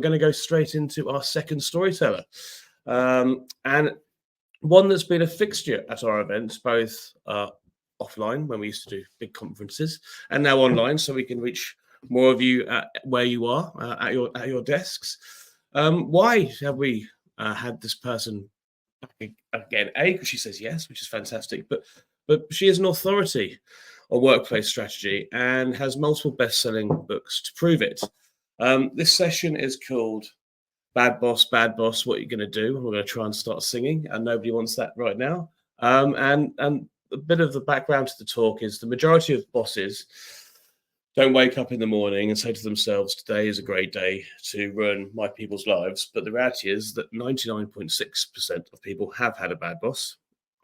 going to go straight into our second storyteller, and one that's been a fixture at our events, both offline when we used to do big conferences, and now online, so we can reach more of you where you are at your desks. Why have we had this person back again? Because she says yes, which is fantastic, but she is an authority on workplace strategy and has multiple best-selling books to prove it. This session is called Bad Boss, What You're Going to Do. We're going to try and start singing, and nobody wants that right now. And a bit of the background to the talk is the majority of bosses don't wake up in the morning and say to themselves, today is a great day to ruin my people's lives. But the reality is that 99.6% of people have had a bad boss.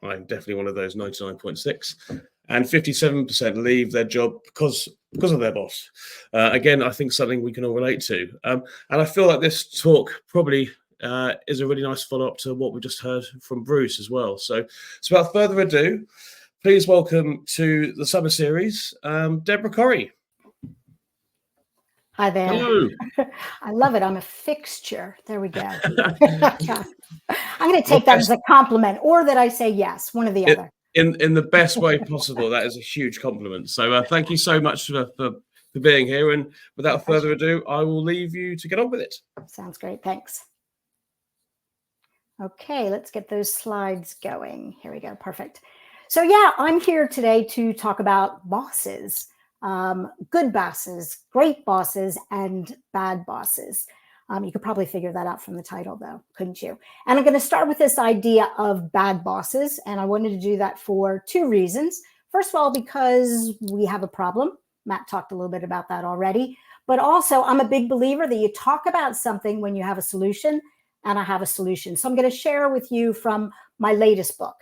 I'm definitely one of those 99.6. And 57% leave their job because of their boss. Again, I think something we can all relate to. And I feel like this talk probably is a really nice follow-up to what we just heard from Bruce as well. So without further ado, please welcome to the summer series, Debra Corey. Hi there. Hello. I love it. I'm a fixture. There we go. I'm going to take that as a compliment, or that I say yes, one or the other. In the best way possible. That is a huge compliment. So thank you so much for being here. And without further ado, I will leave you to get on with it. Sounds great. Thanks. Okay, let's get those slides going. Here we go. Perfect. So yeah, I'm here today to talk about bosses. Good bosses, great bosses, and bad bosses. You could probably figure that out from the title, though, couldn't you? And I'm going to start with this idea of bad bosses, and I wanted to do that for two reasons. First of all, because we have a problem. Matt talked a little bit about that already. But also, I'm a big believer that you talk about something when you have a solution, and I have a solution. So I'm going to share with you from my latest book.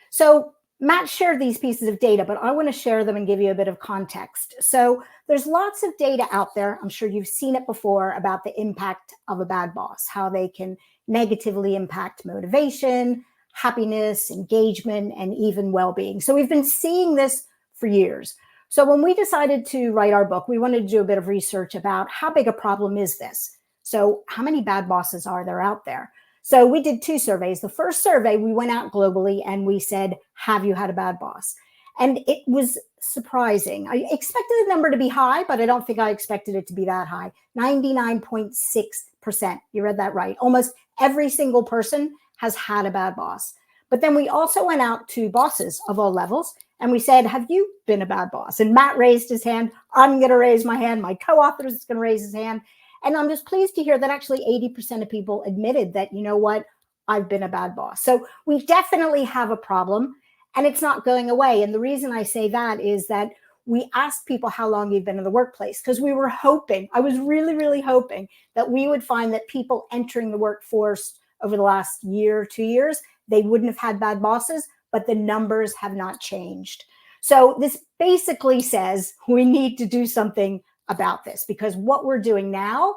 So Matt shared these pieces of data, but I want to share them and give you a bit of context. So there's lots of data out there. I'm sure you've seen it before about the impact of a bad boss, how they can negatively impact motivation, happiness, engagement, and even well-being. So we've been seeing this for years. So when we decided to write our book, we wanted to do a bit of research about how big a problem is this? So how many bad bosses are there out there? So we did two surveys. The first survey, we went out globally and we said, have you had a bad boss? And it was surprising. I expected the number to be high, but I don't think I expected it to be that high. 99.6%. You read that right. Almost every single person has had a bad boss. But then we also went out to bosses of all levels and we said, have you been a bad boss? And Matt raised his hand. I'm going to raise my hand. My co-author is going to raise his hand. And I'm just pleased to hear that actually 80% of people admitted that, you know what, I've been a bad boss. So we definitely have a problem and it's not going away. And the reason I say that is that we asked people how long you've been in the workplace because we were hoping, I was really, really hoping that we would find that people entering the workforce over the last year, 2 years, they wouldn't have had bad bosses, but the numbers have not changed. So this basically says we need to do something about this because what we're doing now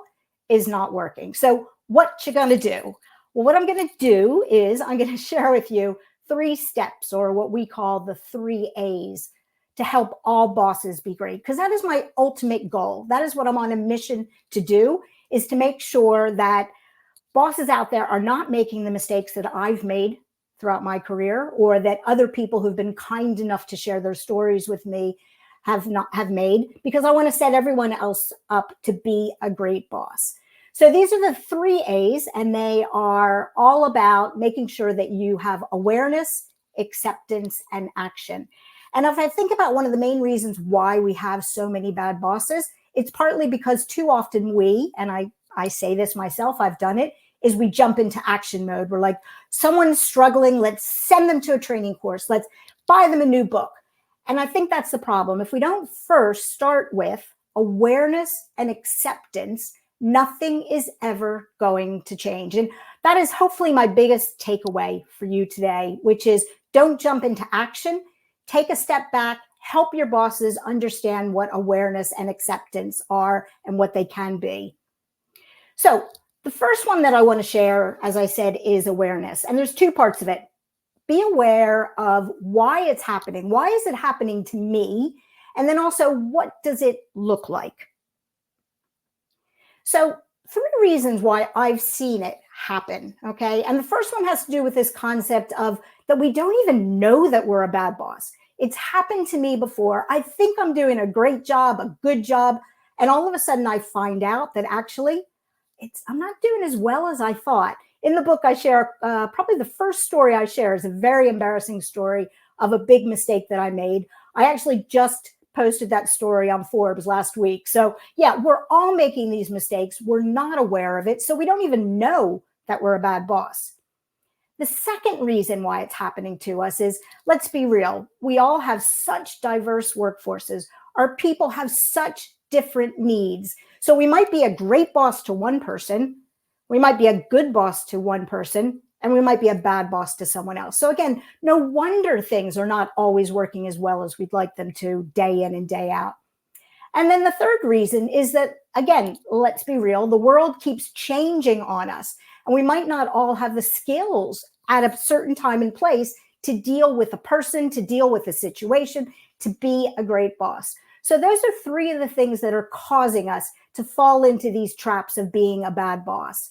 is not working. So what you gonna do? Well, what I'm gonna do is I'm gonna share with you 3 steps, or what we call the 3 A's, to help all bosses be great. Because that is my ultimate goal. That is what I'm on a mission to do, is to make sure that bosses out there are not making the mistakes that I've made throughout my career, or that other people who've been kind enough to share their stories with me have made, because I want to set everyone else up to be a great boss. So these are the 3 A's, and they are all about making sure that you have awareness, acceptance, and action. And if I think about one of the main reasons why we have so many bad bosses, it's partly because too often we, and I say this myself, I've done it, is we jump into action mode. We're like, someone's struggling, let's send them to a training course, let's buy them a new book. And I think that's the problem. If we don't first start with awareness and acceptance, nothing is ever going to change. And that is hopefully my biggest takeaway for you today, which is don't jump into action. Take a step back, help your bosses understand what awareness and acceptance are and what they can be. So the first one that I want to share, as I said, is awareness. And there's 2 parts of it. Be aware of why it's happening. Why is it happening to me? And then also, what does it look like? So three reasons why I've seen it happen. Okay. And the first one has to do with this concept of that we don't even know that we're a bad boss. It's happened to me before. I think I'm doing a great job, a good job. And all of a sudden I find out that actually I'm not doing as well as I thought. In the book, I share probably the first story I share is a very embarrassing story of a big mistake that I made. I actually just posted that story on Forbes last week. So yeah, we're all making these mistakes. We're not aware of it. So we don't even know that we're a bad boss. The second reason why it's happening to us is, let's be real, we all have such diverse workforces. Our people have such different needs. So we might be a great boss to one person, we might be a good boss to one person, and we might be a bad boss to someone else. So again, no wonder things are not always working as well as we'd like them to day in and day out. And then the third reason is that, again, let's be real, the world keeps changing on us. And we might not all have the skills at a certain time and place to deal with a person, to deal with a situation, to be a great boss. So those are three of the things that are causing us to fall into these traps of being a bad boss.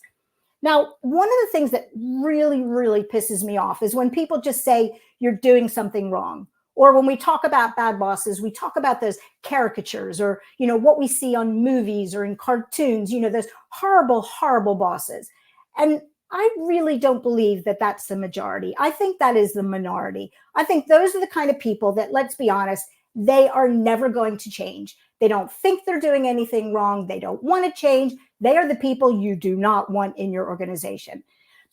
Now, one of the things that really, really pisses me off is when people just say you're doing something wrong. Or when we talk about bad bosses, we talk about those caricatures or, what we see on movies or in cartoons, those horrible, horrible bosses. And I really don't believe that that's the majority. I think that is the minority. I think those are the kind of people that, let's be honest, they are never going to change. They don't think they're doing anything wrong. They don't want to change. They are the people you do not want in your organization.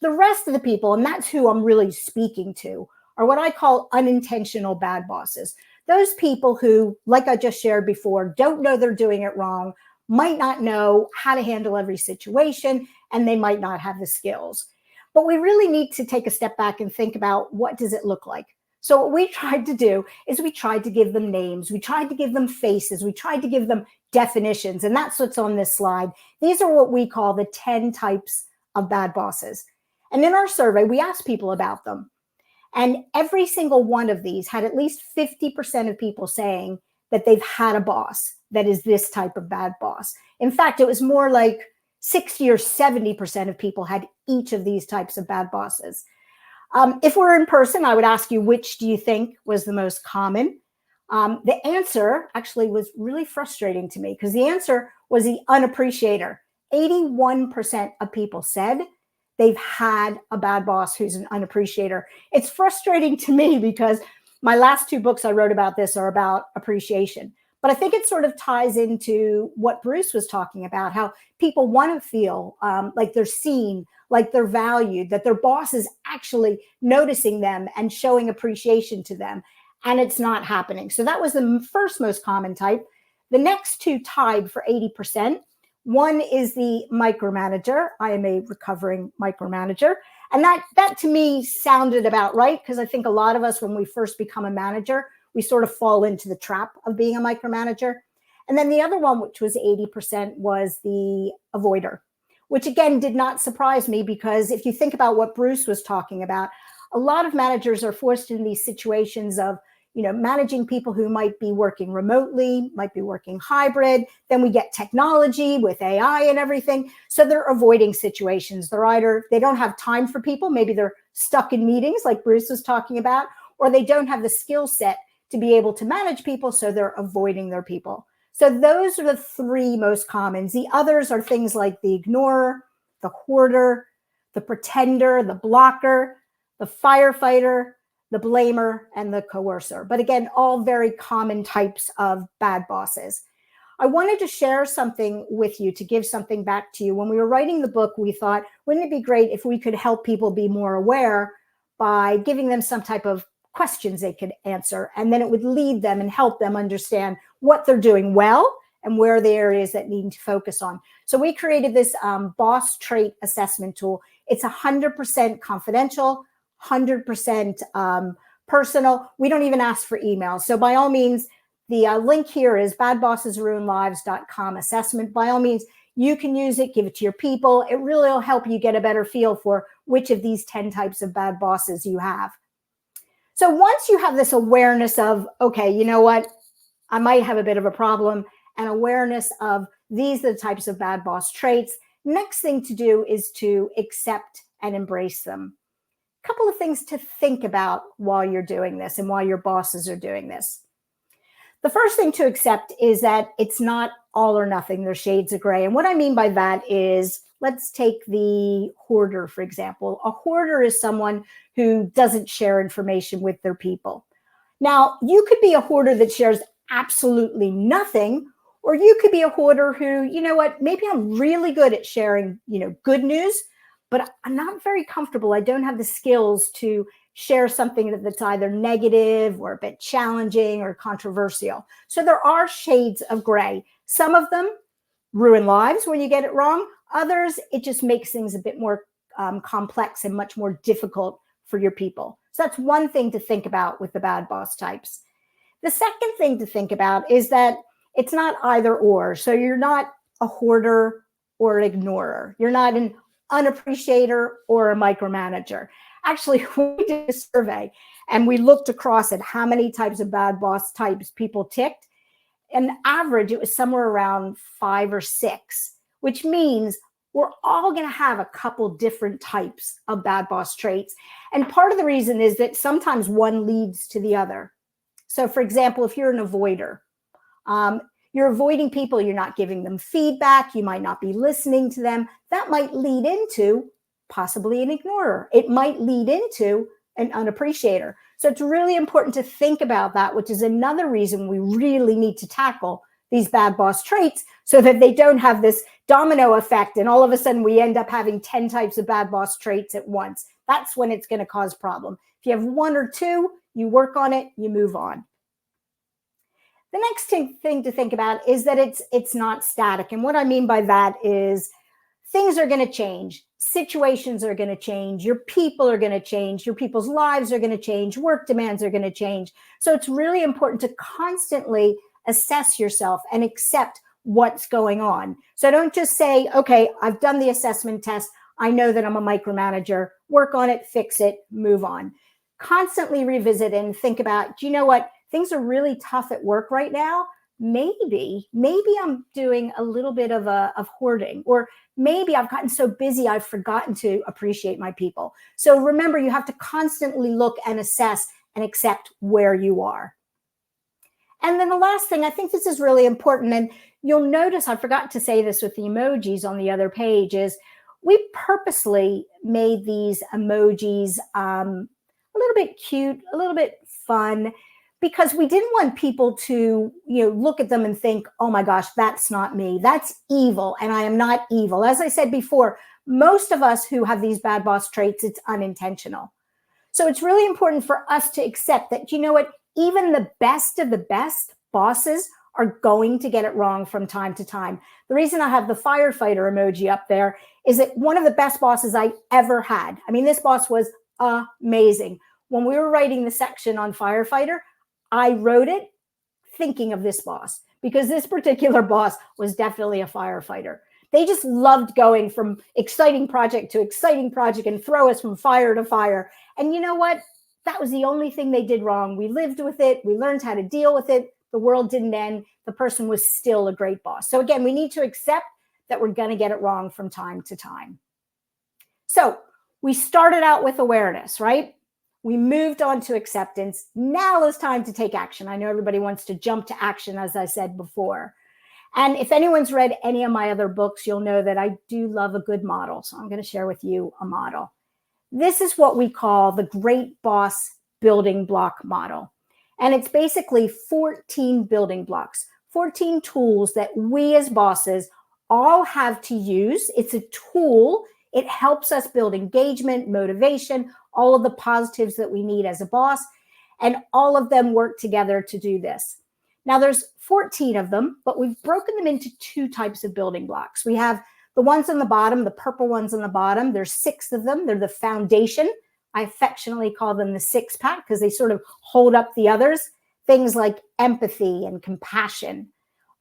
The rest of the people, and that's who I'm really speaking to, are what I call unintentional bad bosses. Those people who, like I just shared before, don't know they're doing it wrong, might not know how to handle every situation, and they might not have the skills. But we really need to take a step back and think about, what does it look like? So what we tried to do is we tried to give them names. We tried to give them faces. We tried to give them definitions. And that's what's on this slide. These are what we call the 10 types of bad bosses. And in our survey, we asked people about them. And every single one of these had at least 50% of people saying that they've had a boss that is this type of bad boss. In fact, it was more like 60 or 70% of people had each of these types of bad bosses. If we're in person, I would ask you, which do you think was the most common? The answer actually was really frustrating to me, because the answer was the unappreciator. 81% of people said they've had a bad boss who's an unappreciator. It's frustrating to me because my last two books I wrote about this are about appreciation. But I think it sort of ties into what Bruce was talking about, how people want to feel like they're seen, like they're valued, that their boss is actually noticing them and showing appreciation to them. And it's not happening. So that was the first most common type. The next two tied for 80%. One is the micromanager. I am a recovering micromanager. And that to me sounded about right, because I think a lot of us, when we first become a manager, we sort of fall into the trap of being a micromanager. And then the other one, which was 80%, was the avoider, which again did not surprise me, because if you think about what Bruce was talking about, a lot of managers are forced in these situations of, managing people who might be working remotely, might be working hybrid. Then we get technology with AI and everything. So they're avoiding situations. They don't have time for people. Maybe they're stuck in meetings like Bruce was talking about, or they don't have the skill set to be able to manage people. So they're avoiding their people. So those are the three most commons. The others are things like the ignorer, the hoarder, the pretender, the blocker, the firefighter, the blamer, and the coercer. But again, all very common types of bad bosses. I wanted to share something with you, to give something back to you. When we were writing the book, we thought, wouldn't it be great if we could help people be more aware by giving them some type of questions they could answer, and then it would lead them and help them understand what they're doing well and where are the areas that need to focus on. So we created this boss trait assessment tool. It's 100% confidential, 100% personal. We don't even ask for emails. So by all means, the link here is badbossesruinlives.com assessment. By all means, you can use it, give it to your people. It really will help you get a better feel for which of these 10 types of bad bosses you have. So once you have this awareness of, okay, you know what, I might have a bit of a problem, and awareness of these are the types of bad boss traits, Next thing to do is to accept and embrace them. A couple of things to think about while you're doing this and while your bosses are doing this. The first thing to accept is that it's not all or nothing. There's shades of gray. And what I mean by that is, let's take the hoarder, for example. A hoarder is someone who doesn't share information with their people. Now, you could be a hoarder that shares absolutely nothing, or you could be a hoarder who, you know what, maybe I'm really good at sharing, good news, but I'm not very comfortable. I don't have the skills to share something that's either negative or a bit challenging or controversial. So there are shades of gray. Some of them ruin lives when you get it wrong. Others, it just makes things a bit more complex and much more difficult for your people. So that's one thing to think about with the bad boss types. The second thing to think about is that it's not either or. So you're not a hoarder or an ignorer. You're not an unappreciator or a micromanager. Actually, we did a survey and we looked across at how many types of bad boss types people ticked. On average, it was somewhere around 5 or 6, which means we're all going to have a couple different types of bad boss traits. And part of the reason is that sometimes one leads to the other. So for example, if you're an avoider, you're avoiding people, you're not giving them feedback, you might not be listening to them. That might lead into possibly an ignorer. It might lead into an unappreciator. So it's really important to think about that, which is another reason we really need to tackle these bad boss traits so that they don't have this domino effect and all of a sudden we end up having 10 types of bad boss traits at once. That's when it's going to cause problem. If you have 1 or 2, you work on it, you move on. The next thing to think about is that it's not static. And what I mean by that is things are going to change. Situations are going to change. Your people are going to change. Your people's lives are going to change. Work demands are going to change. So it's really important to constantly assess yourself and accept what's going on. So don't just say, okay, I've done the assessment test. I know that I'm a micromanager. Work on it, fix it, move on. Constantly revisit and think about, do you know what? Things are really tough at work right now. Maybe I'm doing a little bit of hoarding, or maybe I've gotten so busy I've forgotten to appreciate my people. So remember, you have to constantly look and assess and accept where you are. And then the last thing, I think this is really important, and you'll notice I forgot to say this with the emojis on the other page, is we purposely made these emojis a little bit cute, a little bit fun, because we didn't want people to, look at them and think, oh my gosh, that's not me. That's evil. And I am not evil. As I said before, most of us who have these bad boss traits, it's unintentional. So it's really important for us to accept that, you know what, even the best of the best bosses are going to get it wrong from time to time. The reason I have the firefighter emoji up there is that one of the best bosses I ever had. I mean, this boss was amazing. When we were writing the section on firefighter, I wrote it thinking of this boss, because this particular boss was definitely a firefighter. They just loved going from exciting project to exciting project and throw us from fire to fire. And you know what? That was the only thing they did wrong. We lived with it. We learned how to deal with it. The world didn't end. The person was still a great boss. So again, we need to accept that we're going to get it wrong from time to time. So we started out with awareness, right? We moved on to acceptance. Now it's time to take action. I know everybody wants to jump to action, as I said before. And if anyone's read any of my other books, you'll know that I do love a good model. So I'm going to share with you a model. This is what we call the Great Boss Building Block Model. And it's basically 14 building blocks, 14 tools that we as bosses all have to use. It's a tool. It helps us build engagement, motivation, all of the positives that we need as a boss, and all of them work together to do this. Now there's 14 of them, but we've broken them into 2 types of building blocks. We have the ones on the bottom, the purple ones on the bottom. There's 6 of them. They're the foundation. I affectionately call them the 6-pack because they sort of hold up the others. Things like empathy and compassion,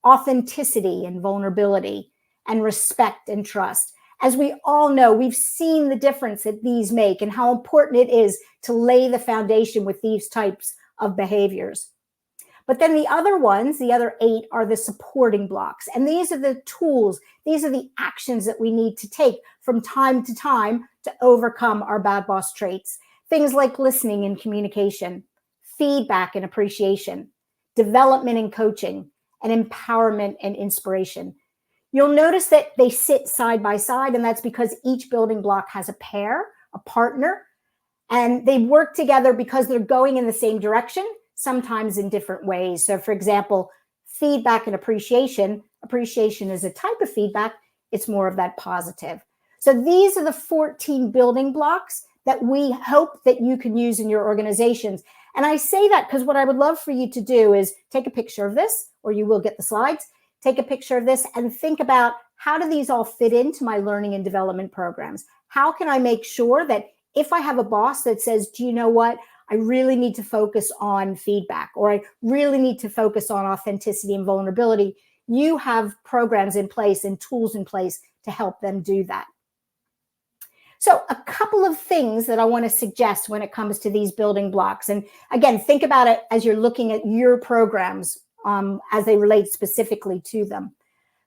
authenticity and vulnerability, and respect and trust. As we all know, we've seen the difference that these make and how important it is to lay the foundation with these types of behaviors. But then the other ones, the other 8, are the supporting blocks. And these are the tools, these are the actions that we need to take from time to time to overcome our bad boss traits. Things like listening and communication, feedback and appreciation, development and coaching, and empowerment and inspiration. You'll notice that they sit side by side, and that's because each building block has a pair, a partner, and they work together because they're going in the same direction, sometimes in different ways. So for example, feedback and appreciation. Appreciation is a type of feedback. It's more of that positive. So these are the 14 building blocks that we hope that you can use in your organizations. And I say that because what I would love for you to do is take a picture of this, or you will get the slides. Take a picture of this and think about, how do these all fit into my learning and development programs? How can I make sure that if I have a boss that says, do you know what? I really need to focus on feedback, or I really need to focus on authenticity and vulnerability, you have programs in place and tools in place to help them do that. So a couple of things that I want to suggest when it comes to these building blocks. And again, think about it as you're looking at your programs as they relate specifically to them.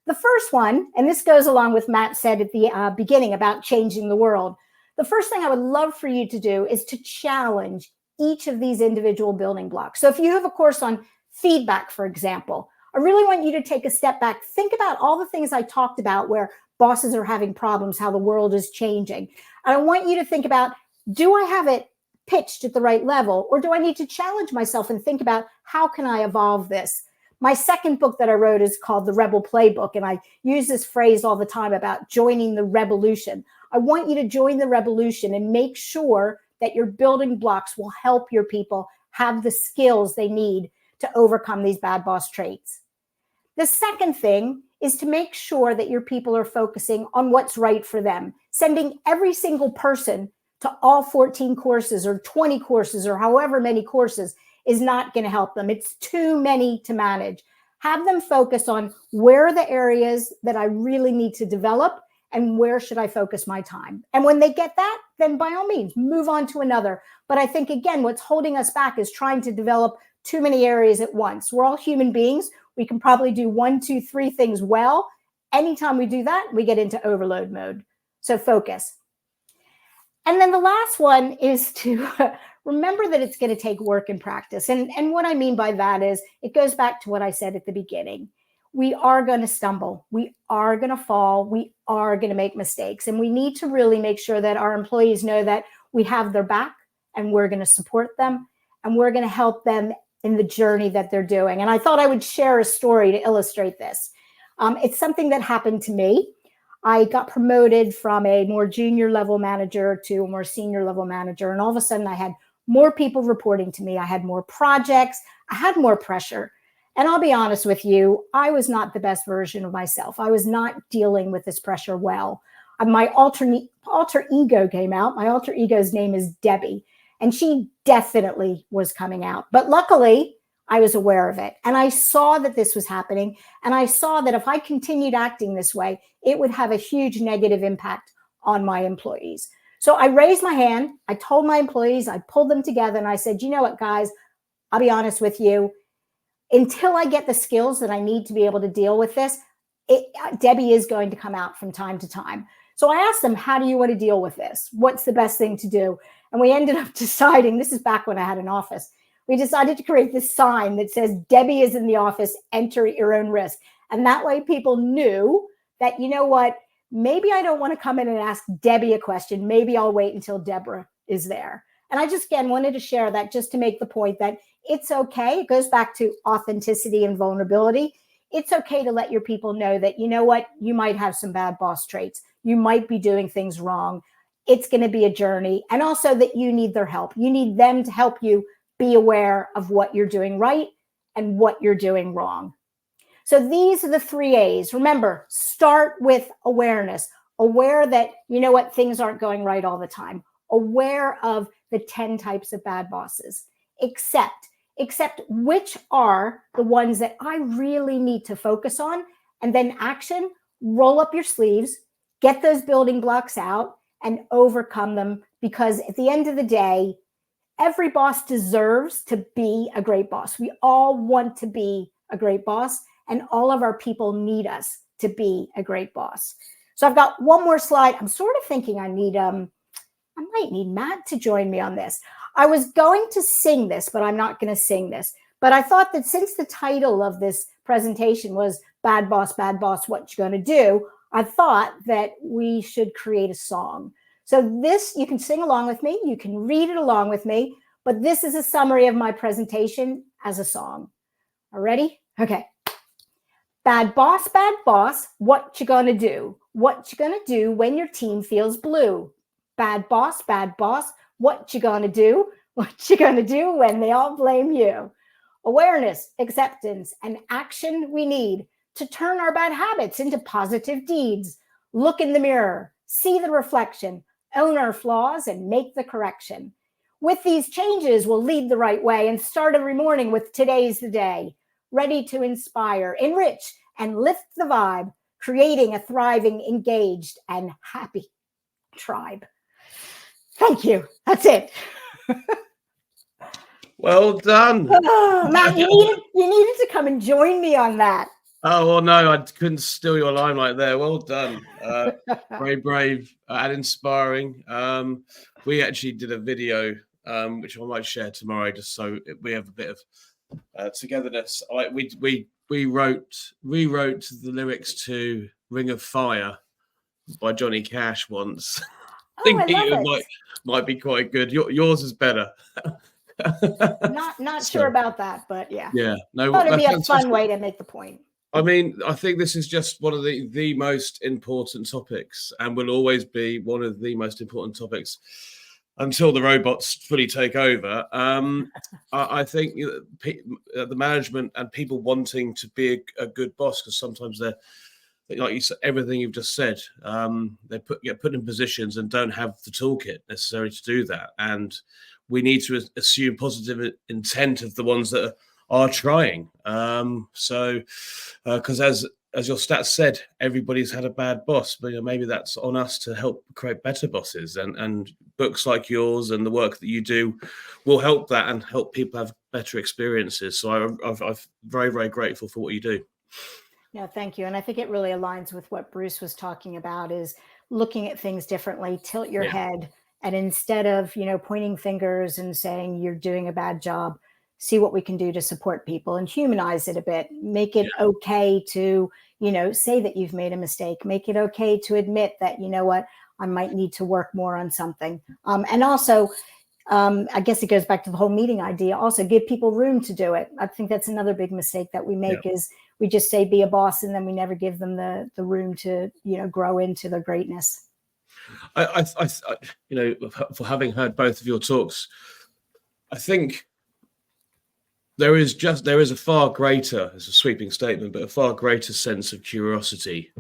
The first one, and this goes along with Matt said at the beginning about changing the world. The first thing I would love for you to do is to challenge each of these individual building blocks. So if you have a course on feedback, for example, I really want you to take a step back. Think about all the things I talked about where bosses are having problems, how the world is changing. And I want you to think about, do I have it pitched at the right level, or do I need to challenge myself and think about, how can I evolve this? My second book that I wrote is called The Rebel Playbook, and I use this phrase all the time about joining the revolution. I want you to join the revolution and make sure that your building blocks will help your people have the skills they need to overcome these bad boss traits. The second thing is to make sure that your people are focusing on what's right for them. Sending every single person to all 14 courses or 20 courses or however many courses is not going to help them. It's too many to manage. Have them focus on, where are the areas that I really need to develop and where should I focus my time? And when they get that, then by all means, move on to another. But I think, again, what's holding us back is trying to develop too many areas at once. We're all human beings. We can probably do 1, 2, 3 things well. Anytime we do that, we get into overload mode. So focus. And then the last one is to remember that it's going to take work and practice. And what I mean by that is, it goes back to what I said at the beginning. We are going to stumble. We are going to fall. We are going to make mistakes. And we need to really make sure that our employees know that we have their back and we're going to support them and we're going to help them in the journey that they're doing. And I thought I would share a story to illustrate this. It's something that happened to me. I got promoted from a more junior level manager to a more senior level manager. And all of a sudden I had more people reporting to me. I had more projects. I had more pressure. And I'll be honest with you, I was not the best version of myself. I was not dealing with this pressure well. My alter ego came out. My alter ego's name is Debbie. And she definitely was coming out. But luckily, I was aware of it. And I saw that this was happening. And I saw that if I continued acting this way, it would have a huge negative impact on my employees. So I raised my hand. I told my employees, I pulled them together and I said, you know what, guys, I'll be honest with you. Until I get the skills that I need to be able to deal with this, Debbie is going to come out from time to time. So I asked them, how do you want to deal with this? What's the best thing to do? And we ended up deciding, this is back when I had an office, we decided to create this sign that says, Debbie is in the office, enter at your own risk. And that way people knew that, you know what, maybe I don't want to come in and ask Debbie a question. Maybe I'll wait until Debra is there. And I just, again, wanted to share that just to make the point that it's okay. It goes back to authenticity and vulnerability. It's okay to let your people know that, you know what, you might have some bad boss traits. You might be doing things wrong. It's going to be a journey. And also that you need their help. You need them to help you be aware of what you're doing right and what you're doing wrong. So these are the 3 A's. Remember, start with awareness. Aware that, you know what, things aren't going right all the time. Aware of the 10 types of bad bosses. Accept which are the ones that I really need to focus on. And then action, roll up your sleeves, get those building blocks out and overcome them. Because at the end of the day, every boss deserves to be a great boss. We all want to be a great boss, and all of our people need us to be a great boss. So I've got one more slide. I'm sort of thinking I might need Matt to join me on this. I was going to sing this, but I'm not going to sing this. But I thought that since the title of this presentation was Bad Boss, What You Gonna Do? I thought that we should create a song. So this, you can sing along with me, you can read it along with me, but this is a summary of my presentation as a song. Are ready? Okay. Bad boss, what you gonna do? What you gonna do when your team feels blue? Bad boss, what you gonna do? What you gonna do when they all blame you? Awareness, acceptance, and action we need to turn our bad habits into positive deeds. Look in the mirror, see the reflection, own our flaws, and make the correction. With these changes, we'll lead the right way and start every morning with today's the day. Ready to inspire, enrich, and lift the vibe, creating a thriving, engaged, and happy tribe. Thank you. That's it. Well done. Oh, Matt, you needed to come and join me on that. Oh, well, no, I couldn't steal your limelight there. Well done. Very brave and inspiring. We actually did a video, which I might share tomorrow, just so we have a bit of togetherness. We rewrote the lyrics to Ring of Fire by Johnny Cash once. Thinking it might be quite good. Yours is better. Not sure about that, but yeah. Yeah. No, thought it'd be a fun way to make the point. I mean, I think this is just one of the most important topics, and will always be one of the most important topics until the robots fully take over. I think the management and people wanting to be a good boss, because sometimes they're, like you said, everything you've just said, they get put in positions and don't have the toolkit necessary to do that. And we need to assume positive intent of the ones that are trying. Because as your stats said, everybody's had a bad boss, but maybe that's on us to help create better bosses. And books like yours and the work that you do will help that and help people have better experiences. So I'm very, very grateful for what you do. Yeah, thank you. And I think it really aligns with what Bruce was talking about, is looking at things differently, tilt your head. And instead of, pointing fingers and saying you're doing a bad job, see what we can do to support people and humanize it a bit. Make it okay to, say that you've made a mistake. Make it okay to admit that, I might need to work more on something. And also, I guess it goes back to the whole meeting idea. Also, give people room to do it. I think that's another big mistake that we make is we just say be a boss, and then we never give them the room to, grow into their greatness. I for having heard both of your talks, I think there is a far greater, it's a sweeping statement, but a far greater sense of curiosity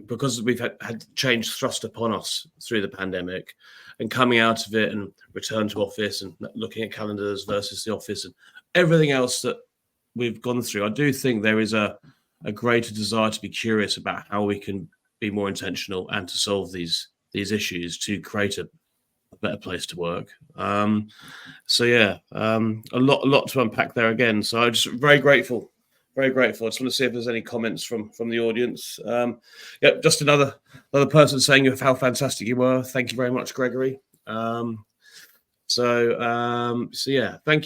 because we've had change thrust upon us through the pandemic, and coming out of it and return to office and looking at calendars versus the office and everything else that we've gone through. I do think there is a greater desire to be curious about how we can be more intentional and to solve these issues to create a better place to work. A lot to unpack there again. So I'm just very grateful. Very grateful. I just want to see if there's any comments from the audience. Just another person saying how fantastic you were. Thank you very much, Gregory. Thank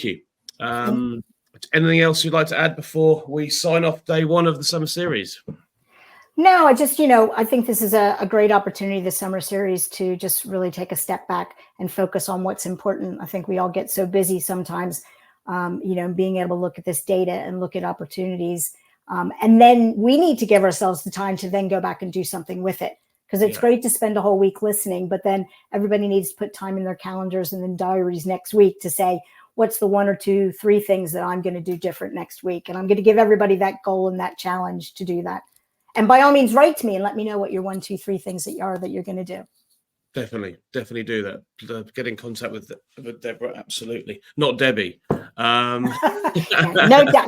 you. Anything else you'd like to add before we sign off day one of the summer series? No, I just, I think this is a great opportunity, the summer series, to just really take a step back and focus on what's important. I think we all get so busy sometimes, being able to look at this data and look at opportunities. And then we need to give ourselves the time to then go back and do something with it. Because it's great to spend a whole week listening, but then everybody needs to put time in their calendars and then diaries next week to say, what's the 1 or 2, 3 things that I'm going to do different next week? And I'm going to give everybody that goal and that challenge to do that. And by all means, write to me and let me know what your 1, 2, 3 things that you're going to do. Definitely do that. Get in contact with Deborah. Absolutely, not Debbie. No,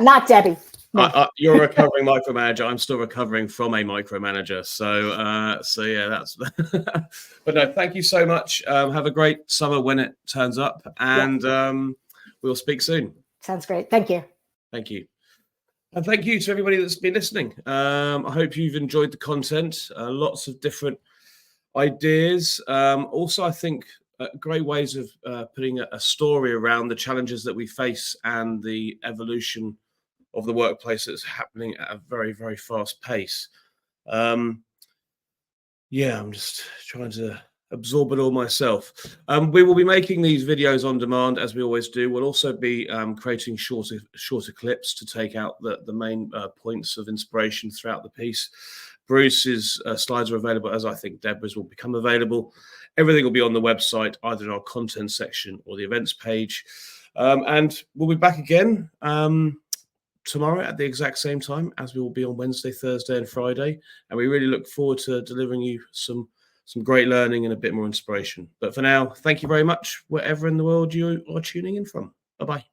not Debbie. You're a recovering micromanager. I'm still recovering from a micromanager. So yeah, that's. But no, thank you so much. Have a great summer when it turns up, and we'll speak soon. Sounds great. Thank you. Thank you. And thank you to everybody that's been listening. I hope you've enjoyed the content. Lots of different ideas. Also, I think great ways of putting a story around the challenges that we face and the evolution of the workplace that's happening at a very, very fast pace. Yeah, I'm just trying to absorb it all myself. We will be making these videos on demand, as we always do. We'll also be creating shorter clips to take out the main points of inspiration throughout the piece. Bruce's slides are available, as I think Debra's will become available. Everything will be on the website, either in our content section or the events page. And we'll be back again tomorrow at the exact same time, as we will be on Wednesday, Thursday, and Friday. And we really look forward to delivering you some great learning and a bit more inspiration. But for now, thank you very much, wherever in the world you are tuning in from. Bye-bye.